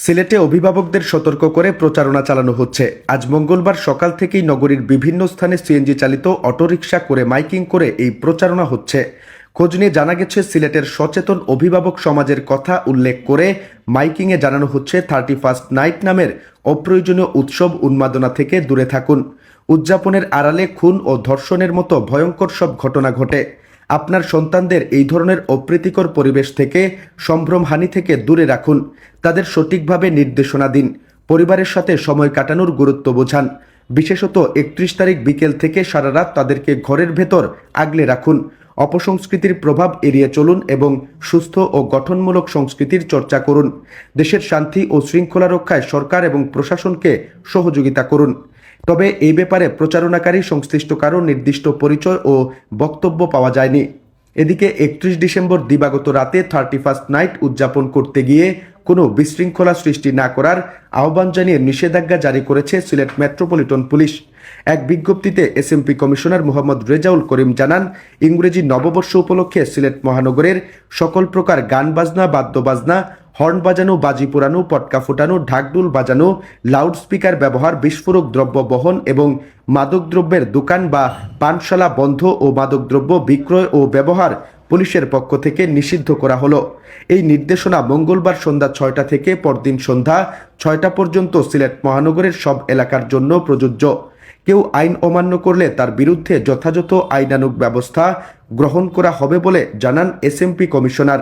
সিলেটে অভিভাবকদের সতর্ক করে প্রচারণা চালানো হচ্ছে। আজ মঙ্গলবার সকাল থেকেই নগরীর বিভিন্ন স্থানে সিএনজি চালিত অটোরিকশা করে মাইকিং করে এই প্রচারণা হচ্ছে। খোঁজ নিয়ে জানা গেছে, সিলেটের সচেতন অভিভাবক সমাজের কথা উল্লেখ করে মাইকিংয়ে জানানো হচ্ছে 31st নাইট নামের অপ্রয়োজনীয় উৎসব উন্মাদনা থেকে দূরে থাকুন। উদযাপনের আড়ালে খুন ও ধর্ষণের মতো ভয়ঙ্কর সব ঘটনা ঘটে। আপনার সন্তানদের এই ধরনের অপ্রীতিকর পরিবেশ থেকে, সম্ভ্রমহানি থেকে দূরে রাখুন। তাদের সঠিকভাবে নির্দেশনা দিন। পরিবারের সাথে সময় কাটানোর গুরুত্ব বোঝান। বিশেষত 31 তারিখ বিকেল থেকে সারা রাত তাদেরকে ঘরের ভেতর আগলে রাখুন। অপসংস্কৃতির প্রভাব এড়িয়ে চলুন এবং সুস্থ ও গঠনমূলক সংস্কৃতির চর্চা করুন। দেশের শান্তি ও শৃঙ্খলা রক্ষায় সরকার এবং প্রশাসনকে সহযোগিতা করুন। তবে এই ব্যাপারে প্রচারণাকারী সংশ্লিষ্ট কারো নির্দিষ্ট পরিচয় ও বক্তব্য পাওয়া যায়নি। এদিকে 31 ডিসেম্বর দিবাগত রাতে 31st নাইট উদযাপন করতে গিয়ে কোনো বিশৃঙ্খলা সৃষ্টি না করার আহ্বান জানিয়ে নিষেধাজ্ঞা জারি করেছে সিলেট মেট্রোপলিটন পুলিশ। এক বিজ্ঞপ্তিতে এসএমপি কমিশনার মোহাম্মদ রেজাউল করিম জানান, ইংরেজি নববর্ষ উপলক্ষে সিলেট মহানগরের সকল প্রকার গান বাজনা, বাদ্যবাজনা, হর্ন বাজানো, বাজি পোড়ানো, পটকা ফোটানো, ঢাকঢোল বাজানো, লাউডস্পিকার ব্যবহার, বিস্ফোরক দ্রব্য বহন এবং মাদকদ্রব্যের দোকান বা পানশালা বন্ধ ও মাদকদ্রব্য বিক্রয় ও ব্যবহার পুলিশের পক্ষ থেকে নিষিদ্ধ করা হলো। এই নির্দেশনা মঙ্গলবার সন্ধ্যা 6টা থেকে পরদিন সন্ধ্যা 6টা পর্যন্ত সিলেট মহানগরের সব এলাকার জন্য প্রযোজ্য। কেউ আইন অমান্য করলে তার বিরুদ্ধে যথাযথ আইনানুগ ব্যবস্থা গ্রহণ করা হবে বলে জানান এসএমপি কমিশনার।